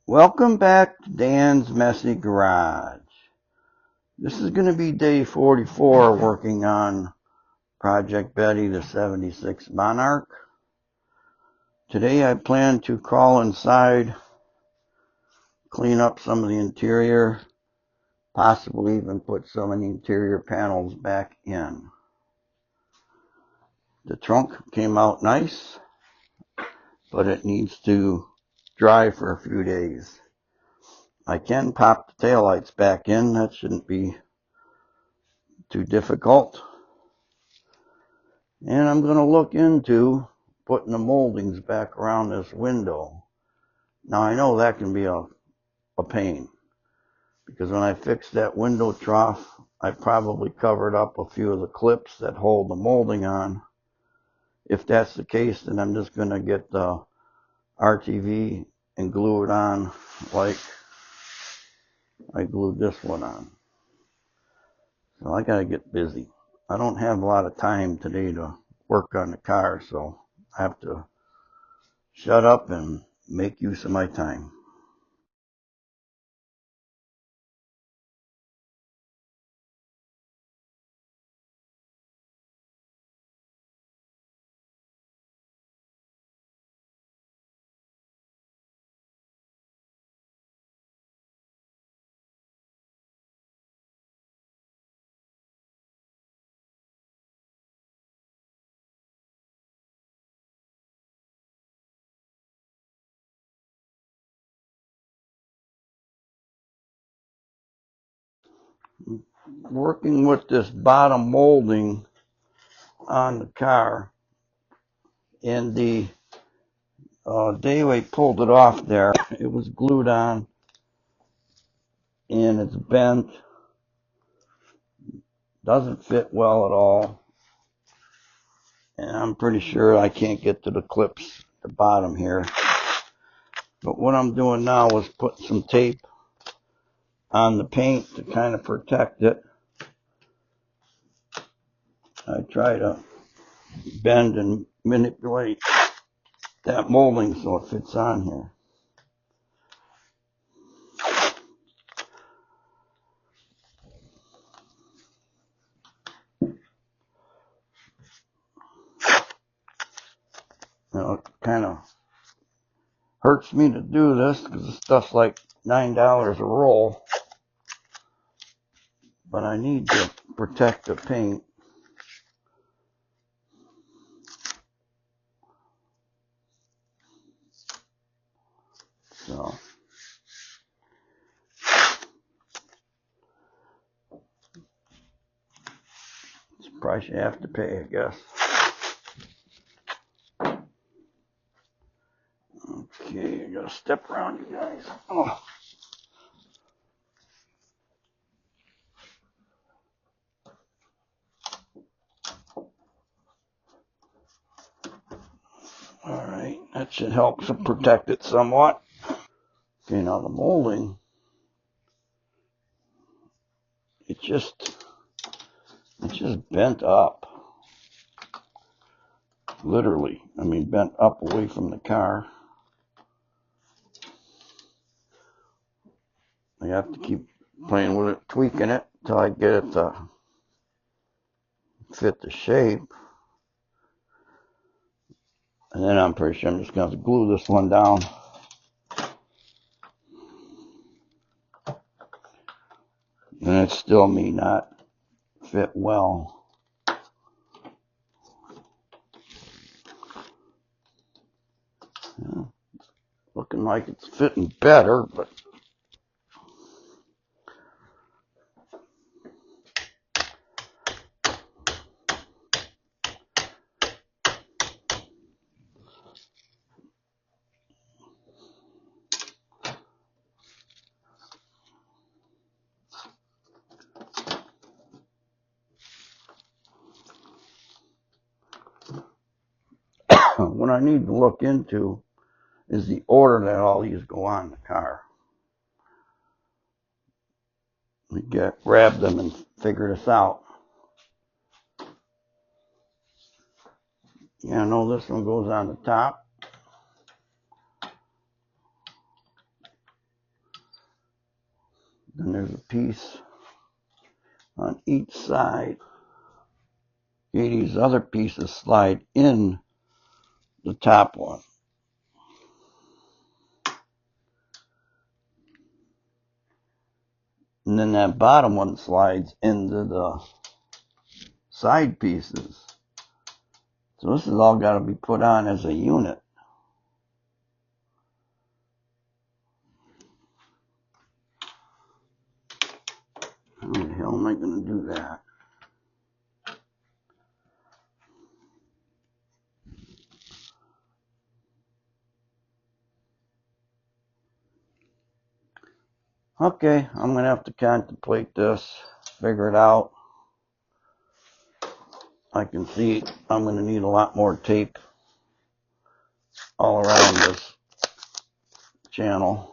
Welcome back to Dan's Messy Garage. This is going to be day 44 working on Project Betty, the 76 Monarch. Today I plan to crawl inside, clean up some of the interior, possibly even put some of the interior panels back in. The trunk came out nice, but it needs to dry for a few days. I can pop the taillights back in. That shouldn't be too difficult. And I'm going to look into putting the moldings back around this window. Now I know that can be a pain, because when I fixed that window trough, I probably covered up a few of the clips that hold the molding on. If that's the case, then I'm just going to get the RTV and glue it on like I glued this one on. So I got to get busy. I don't have a lot of time today to work on the car, so I have to shut up and make use of my time. Working with this bottom molding on the car, and the day we pulled it off there, it was glued on and it's bent, doesn't fit well at all, and I'm pretty sure I can't get to the clips at the bottom here. But what I'm doing now is put some tape on the paint to kind of protect it. I try to bend and manipulate that molding so it fits on here. It kind of hurts me to do this because the stuff's like $9 a roll, but I need to protect the paint. So it's a price you have to pay, I guess. Okay, I gotta step around you guys. Oh. Alright, that should help to protect it somewhat. Okay, now the molding, it just bent up. Literally, I mean bent up away from the car. I have to keep playing with it, tweaking it till I get it to fit the shape. And then I'm pretty sure I'm just going to glue this one down. And it still may not fit well. Yeah, looking like it's fitting better, but what I need to look into is the order that all these go on the car. We grab them and figure this out. Yeah, I know this one goes on the top. Then there's a piece on each side. Okay, these other pieces slide in the top one. And then that bottom one slides into the side pieces. So this has all got to be put on as a unit. How the hell am I going to do that? Okay, I'm going to have to contemplate this, figure it out. I can see I'm going to need a lot more tape all around this channel.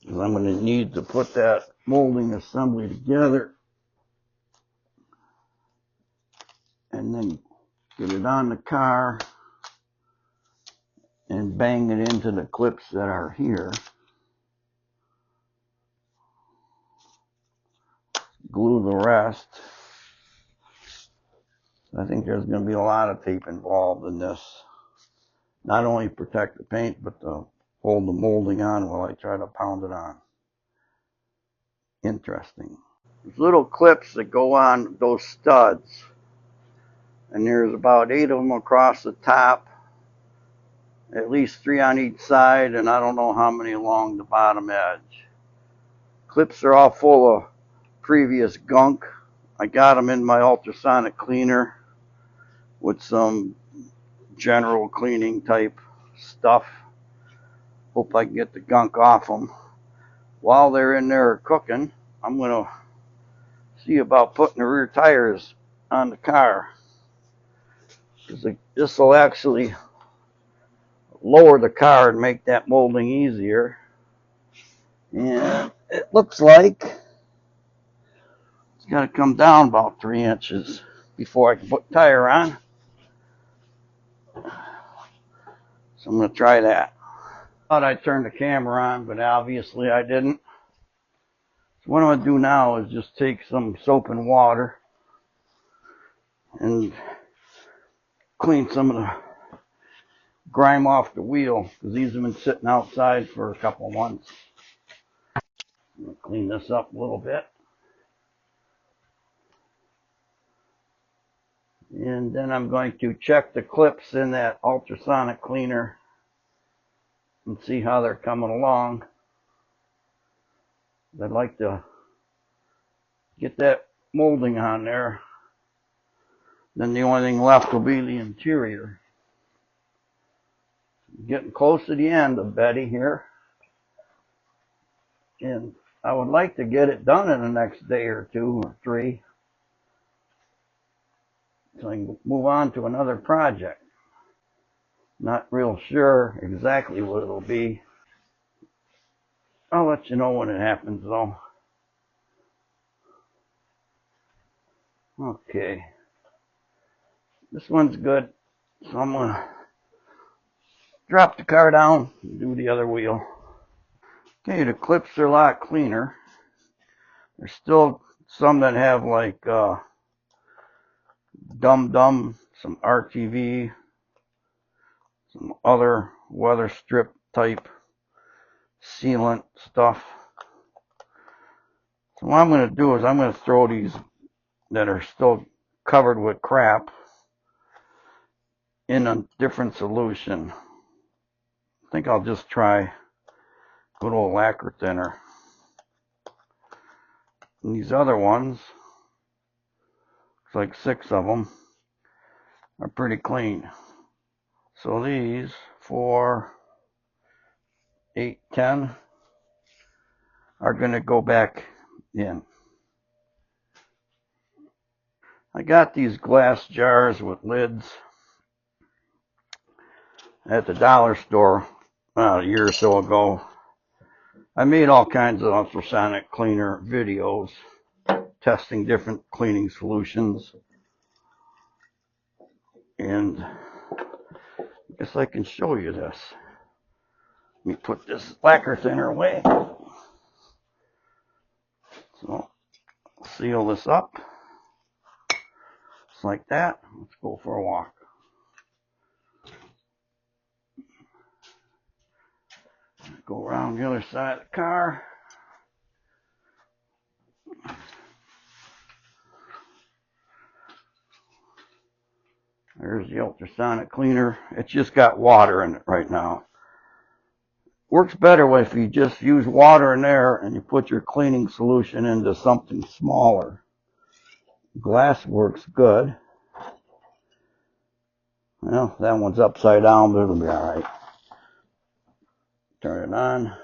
Because I'm going to need to put that molding assembly together and then get it on the car and bang it into the clips that are here. Glue the rest. I think there's going to be a lot of tape involved in this. Not only protect the paint, but to hold the molding on while I try to pound it on. Interesting. There's little clips that go on those studs. And there's about 8 of them across the top. At least 3 on each side, and I don't know how many along the bottom edge. Clips are all full of previous gunk. I got them in my ultrasonic cleaner with some general cleaning type stuff. Hope I can get the gunk off them. While they're in there cooking, I'm going to see about putting the rear tires on the car. This will actually lower the car and make that molding easier. And it looks like it's got to come down about 3 inches before I can put the tire on. So I'm going to try that. Thought I turned the camera on, but obviously I didn't. So what I'm going to do now is just take some soap and water and clean some of the grime off the wheel, because these have been sitting outside for a couple of months. I'm going to clean this up a little bit. And then I'm going to check the clips in that ultrasonic cleaner and see how they're coming along. I'd like to get that molding on there. Then the only thing left will be the interior. Getting close to the end of Betty here. And I would like to get it done in the next day or 2 or 3. So I can move on to another project. Not real sure exactly what it'll be. I'll let you know when it happens though. Okay. This one's good. So I'm going to drop the car down and do the other wheel. Okay, the clips are a lot cleaner. There's still some that have like Dum-Dum, some RTV, some other weather strip type sealant stuff. So what I'm going to do is I'm going to throw these that are still covered with crap in a different solution. I think I'll just try good old lacquer thinner. And these other ones, it's like 6 of them, are pretty clean. So these 4, 8, 10 are going to go back in. I got these glass jars with lids at the dollar store a year or so ago. I made all kinds of ultrasonic cleaner videos testing different cleaning solutions, and Guess I can show you this. Let me put this lacquer thinner away. So seal this up. Just like that. Let's go for a walk. Go around the other side of the car. There's the ultrasonic cleaner. It's just got water in it right now. Works better if you just use water in there and you put your cleaning solution into something smaller. Glass works good. Well, that one's upside down, but it'll be alright. Turn it on.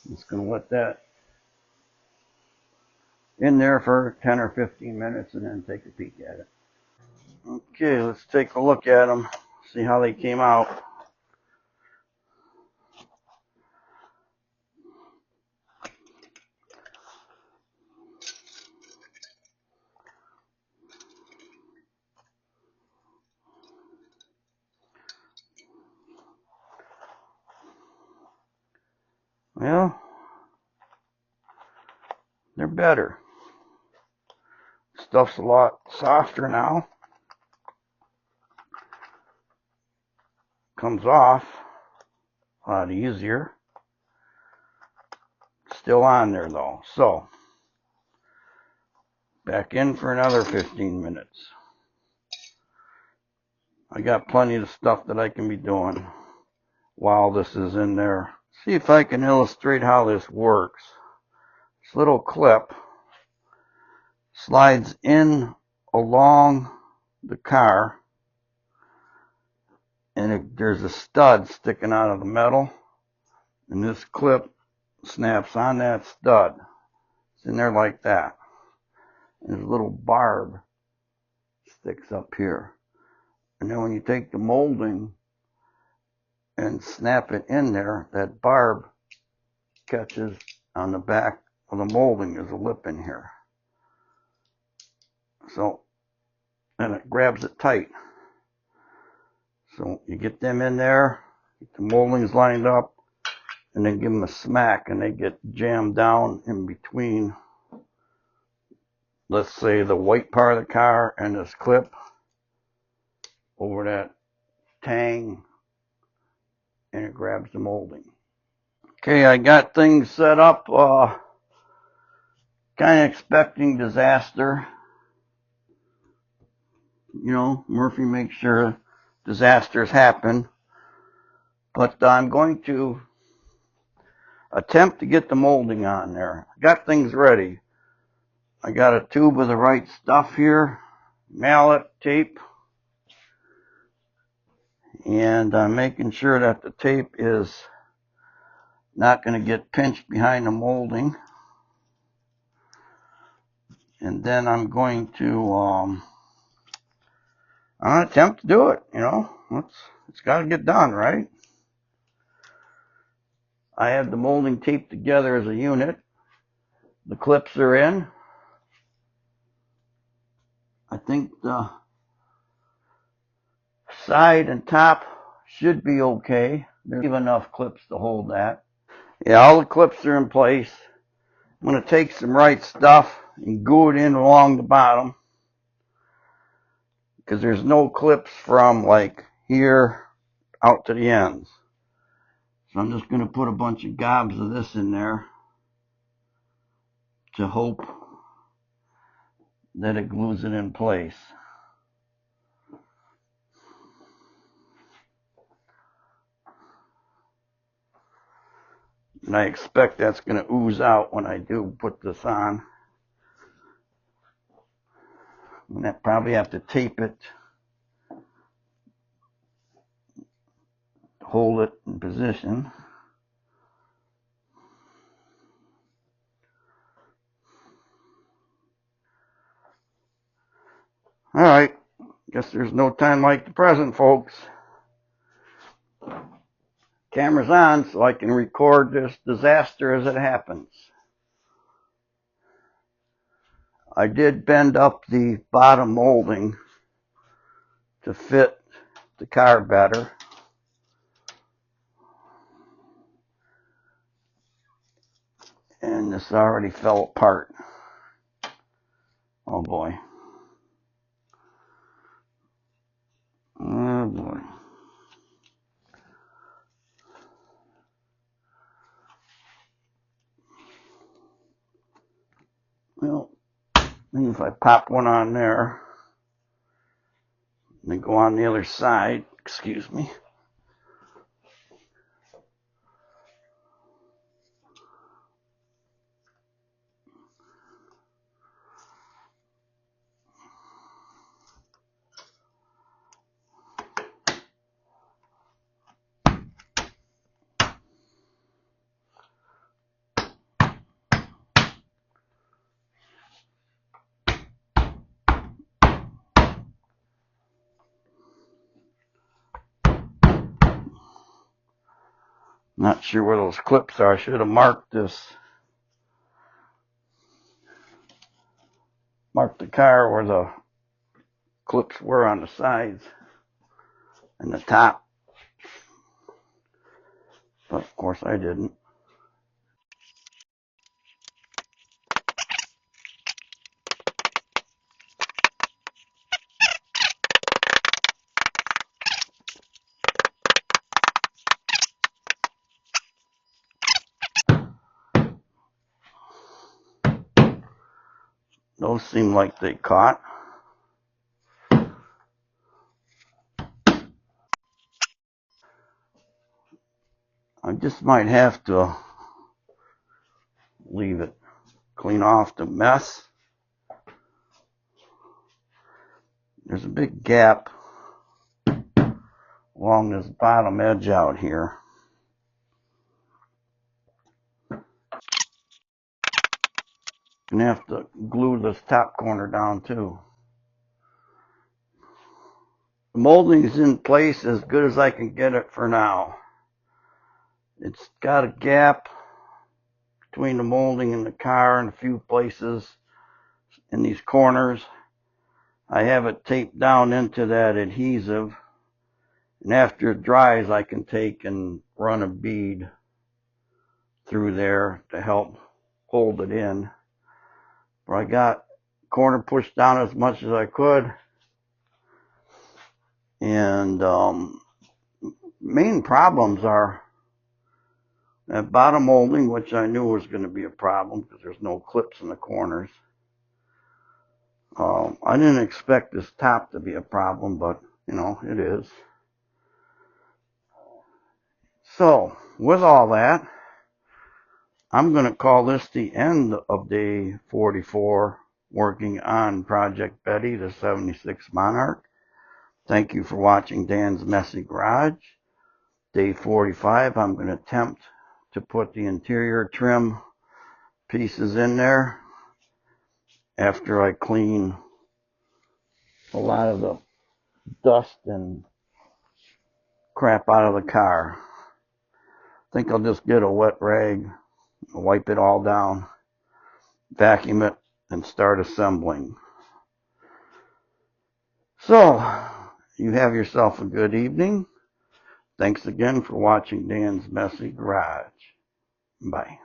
I'm just going to let that in there for 10 or 15 minutes and then take a peek at it. Okay, let's take a look at them, see how they came out. Well, they're better. Stuff's a lot softer now. Comes off a lot easier. Still on there though. So, back in for another 15 minutes. I got plenty of stuff that I can be doing while this is in there. See if I can illustrate how this works. This little clip slides in along the car, and there's a stud sticking out of the metal, and this clip snaps on that stud. It's in there like that. And there's a little barb sticks up here. And then when you take the molding and snap it in there, that barb catches on the back of the molding. There's a lip in here. So, and it grabs it tight. So you get them in there, get the moldings lined up, and then give them a smack, and they get jammed down in between, let's say, the white part of the car and this clip over that tang, and it grabs the molding. Okay, I got things set up, kind of expecting disaster. You know, Murphy makes sure disasters happen. But I'm going to attempt to get the molding on there. I got things ready. I got a tube of the right stuff here, mallet, tape, and I'm making sure that the tape is not going to get pinched behind the molding. And then I'm going to attempt to do it. You know, it's got to get done, right? I have the molding taped together as a unit. The clips are in. I think the side and top should be okay. There's enough clips to hold that. Yeah, all the clips are in place. I'm going to take some right stuff and glue it in along the bottom, because there's no clips from like here out to the ends. So I'm just going to put a bunch of gobs of this in there to hope that it glues it in place. And I expect that's going to ooze out when I do put this on. And I probably have to tape it to hold it in position. Alright, guess there's no time like the present, folks. Camera's on so I can record this disaster as it happens. I did bend up the bottom molding to fit the car better. And this already fell apart. Oh boy. Oh boy. Well, maybe if I pop one on there, and then go on the other side, excuse me. Not sure where those clips are. I should have marked this. Marked the car where the clips were on the sides and the top. But of course I didn't. Those seem like they caught. I just might have to leave it, clean off the mess. There's a big gap along this bottom edge out here. Gonna have to glue this top corner down too. The molding is in place as good as I can get it for now. It's got a gap between the molding and the car in a few places in these corners. I have it taped down into that adhesive, and after it dries I can take and run a bead through there to help hold it in. But I got corner pushed down as much as I could, and main problems are that bottom molding, which I knew was going to be a problem because there's no clips in the corners. I didn't expect this top to be a problem, but you know, it is. So with all that, I'm going to call this the end of day 44 working on Project Betty, the 76 Monarch. Thank you for watching Dan's Messy Garage. Day 45, I'm going to attempt to put the interior trim pieces in there after I clean a lot of the dust and crap out of the car. I think I'll just get a wet rag, wipe it all down, vacuum it, and start assembling. So, you have yourself a good evening. Thanks again for watching Dan's Messy Garage. Bye.